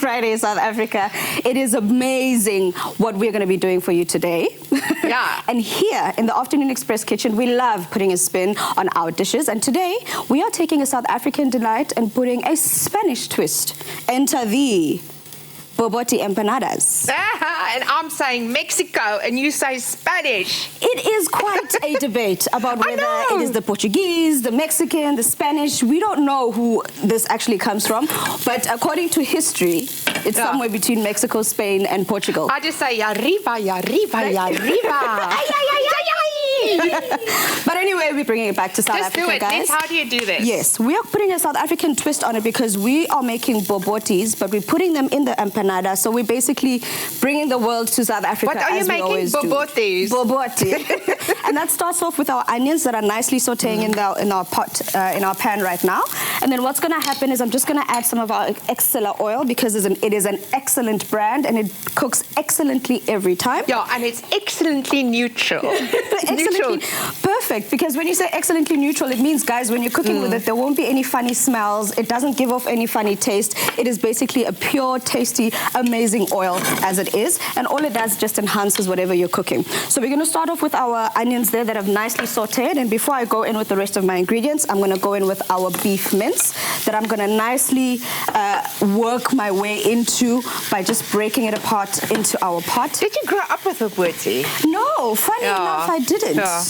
Friday, South Africa. It is amazing what we're going to be doing for you today. Yeah. And here in the Afternoon Express kitchen, we love putting a spin on our dishes. And today, we are taking a South African delight and putting a Spanish twist. Enter the Bobotie Empanadas. And I'm saying Mexico and you say Spanish. It is quite a debate about whether it is the Portuguese, the Mexican, the Spanish. We don't know who this actually comes from. But according to history, it's somewhere between Mexico, Spain, and Portugal. I just say, ya arriba, ya arriba, ya arriba. But anyway, we're bringing it back to South Africa, do it, guys. How do you do this? Yes, we are putting a South African twist on it because we are making boboties, but we're putting them in the empanada. So we're basically bringing the world to South Africa. What are you making? Boboties. Bobotie. And that starts off with our onions that are nicely sauteing in our pot, in our pan right now. And then what's going to happen is I'm just going to add some of our Excella oil because it is an excellent brand and it cooks excellently every time. Yeah, and it's excellently neutral. Excellently perfect, because when you say excellently neutral, it means, guys, when you're cooking with it, there won't be any funny smells. It doesn't give off any funny taste. It is basically a pure, tasty, amazing oil as it is, and all it does just enhances whatever you're cooking. So we're going to start off with our onions there that have nicely sauteed, and before I go in with the rest of my ingredients, I'm going to go in with our beef mince that I'm going to nicely work my way into by just breaking it apart into our pot. Did you grow up with bobotie? No, funny enough, I didn't. Ja.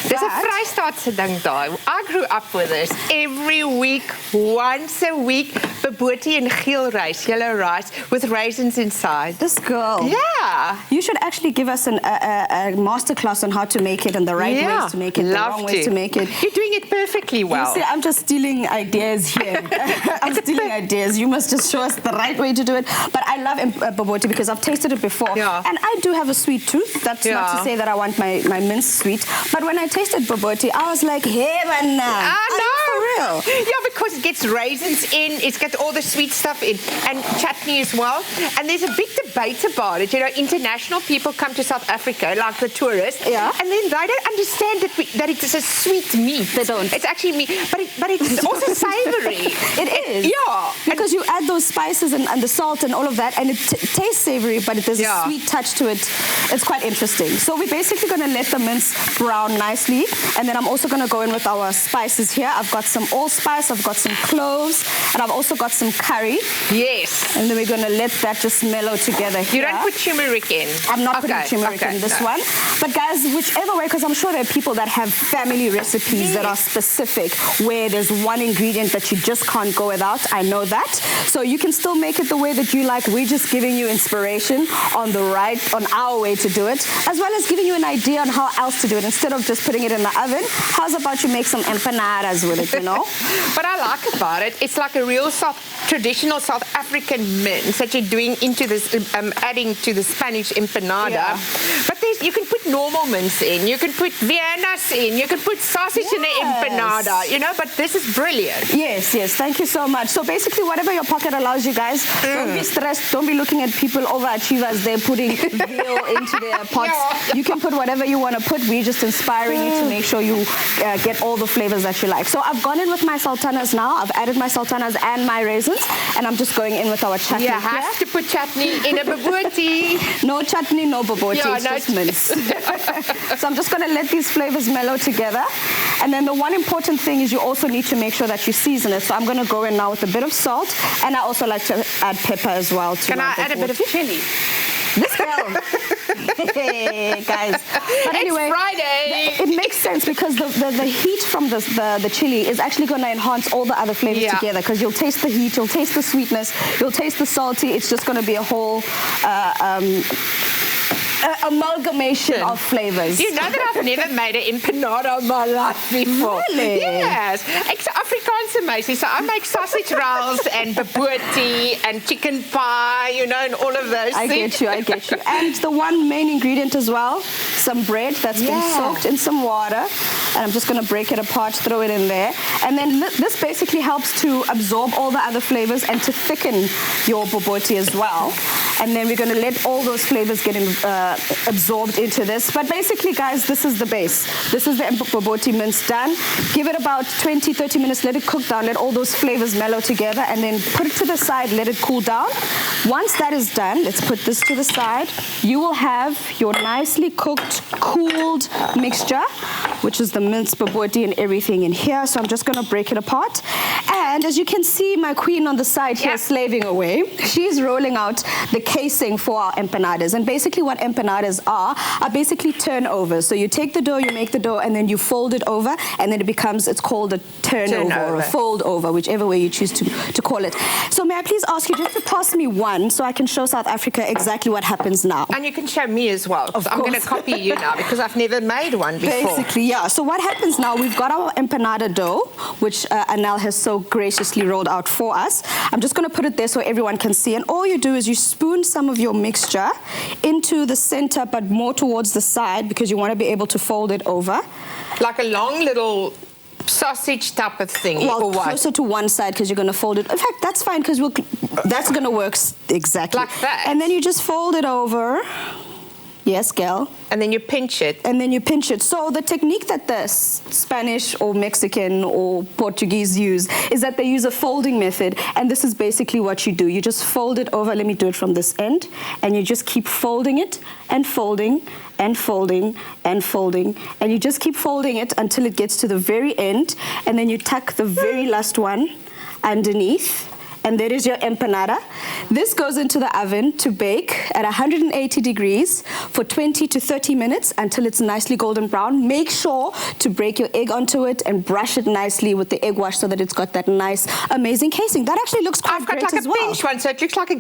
Dis 'n Vrystaatse ding daai. I grew up with this every week, once a week, bobotie and geel rice, yellow rice with raisins inside. This girl. Yeah. You should actually give us a masterclass on how to make it and the right ways to make it, the wrong ways to make it. You're doing it perfectly well. You see, I'm just stealing ideas here. I'm stealing ideas. You must just show us the right way to do it. But I love bobotie because I've tasted it before. Yeah. And I do have a sweet tooth. That's not to say that I want my mince sweet. But when I tasted bobotie, I was like, heaven. I know. For real. Yeah, because it gets raisins in, it's got all the sweet stuff in, and chutney as well. And there's a big debate about it. You know, international people come to South Africa, like the tourists, and then they don't understand that it is a sweet meat. They don't. It's actually meat, but it's also savoury. It is. Yeah. Because you add those spices and the salt and all of that, and it tastes savoury, but there's a sweet touch to it. It's quite interesting. So we're basically going to let the mince brown nicely, and then I'm also going to go in with our spices here. I've got some allspice, I've got some cloves, and I've also got some curry. Yes. And then we're going to let that just mellow together here. You don't put turmeric in? I'm not putting turmeric in this one. But guys, whichever way, because I'm sure there are people that have family recipes that are specific, where there's one ingredient that you just can't go without. I know that. So you can still make it the way that you like. We're just giving you inspiration on our way to do it, as well as giving you an idea on how else to do it. Instead of just putting it in the oven, how's about you make some empanadas with it, you know? What I like about it, it's like a real traditional South African mince that you're doing into this, adding to the Spanish empanada. Yeah. But you can put normal mince in, you can put Viennas in, you can put sausage in the empanada, you know, but this is brilliant. Yes, thank you so much. So basically, whatever your pocket allows you guys, don't be stressed, don't be looking at people overachievers, they're putting veal into their pots. Yeah. You can put whatever you want to put. We're just inspiring you to make sure you get all the flavors that you like. So I've gone in with my sultanas now. I've added my sultanas and my raisins, and I'm just going in with our chutney. You have to put chutney in a bobotie. No chutney, no bobotie, it's just mince. So I'm just going to let these flavors mellow together. And then the one important thing is you also need to make sure that you season it. So I'm going to go in now with a bit of salt, and I also like to add pepper as well. Can I add a bit of chili? This girl. Hey, guys. But anyway, it's Friday. It makes sense because the heat from the chili is actually going to enhance all the other flavors together, because you'll taste the heat, you'll taste the sweetness, you'll taste the salty. It's just going to be a whole amalgamation of flavors. You know that I've never made an empanada in my life before. Really? Yes. Afrikaans amazing. So I make sausage rolls and bobotie and chicken pie, you know, and all of those things. I get you. And the one main ingredient as well, some bread that's been soaked in some water. And I'm just going to break it apart, throw it in there. And then this basically helps to absorb all the other flavors and to thicken your bobotie as well. And then we're going to let all those flavors get absorbed into this. But basically, guys, this is the base. This is the bobotie mince done. Give it about 20, 30 minutes. Let it cook down. Let all those flavors mellow together. And then put it to the side. Let it cool down. Once that is done, let's put this to the side. You will have your nicely cooked, cooled mixture, which is the minced bobotie and everything in here. So I'm just going to break it apart. And as you can see, my queen on the side here slaving away. She's rolling out the casing for our empanadas. And basically what empanadas are basically turnovers. So you take the dough, you make the dough, and then you fold it over, and then it's called a turnover or a fold over, whichever way you choose to call it. So may I please ask you just to pass me one so I can show South Africa exactly what happens now. And you can show me as well. I'm going to copy you now because I've never made one before. Basically, yeah. So what happens now, we've got our empanada dough, which Anel has so graciously rolled out for us. I'm just going to put it there so everyone can see. And all you do is you spoon some of your mixture into the center, but more towards the side because you want to be able to fold it over. Like a long little sausage type of thing. Well, or what? Closer to one side because you're going to fold it. In fact, that's fine because that's going to work exactly. Like that? And then you just fold it over. Yes, Gail. And then you pinch it. And then you pinch it. So the technique that the Spanish or Mexican or Portuguese use is that they use a folding method. And this is basically what you do. You just fold it over. Let me do it from this end. And you just keep folding it and folding and folding and folding. And you just keep folding it until it gets to the very end. And then you tuck the very last one underneath. And there is your empanada. This goes into the oven to bake at 180 degrees for 20 to 30 minutes until it's nicely golden brown. Make sure to break your egg onto it and brush it nicely with the egg wash so that it's got that nice, amazing casing. That actually looks quite great as well. I've got like a pinch one, so it looks like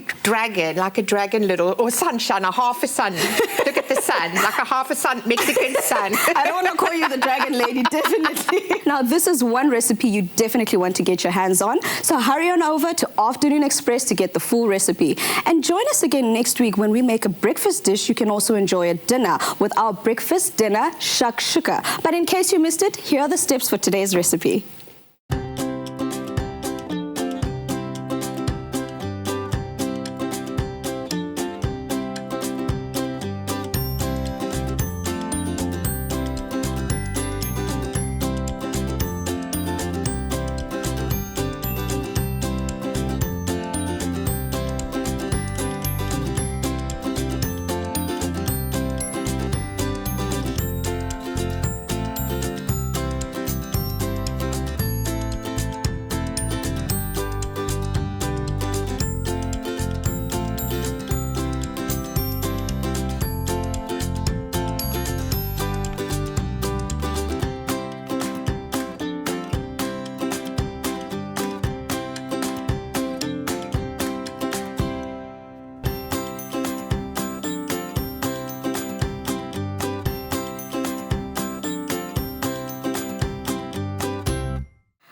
a dragon little, or sunshine, a half a sun. Look at the sun, like a half a sun, Mexican sun. I don't want to call you the dragon lady, definitely. Now, this is one recipe you definitely want to get your hands on. So hurry on over to Afternoon Express to get the full recipe. And join us again next week when we make a breakfast dish. You can also enjoy a dinner with our breakfast dinner shakshuka. But in case you missed it, here are the steps for today's recipe.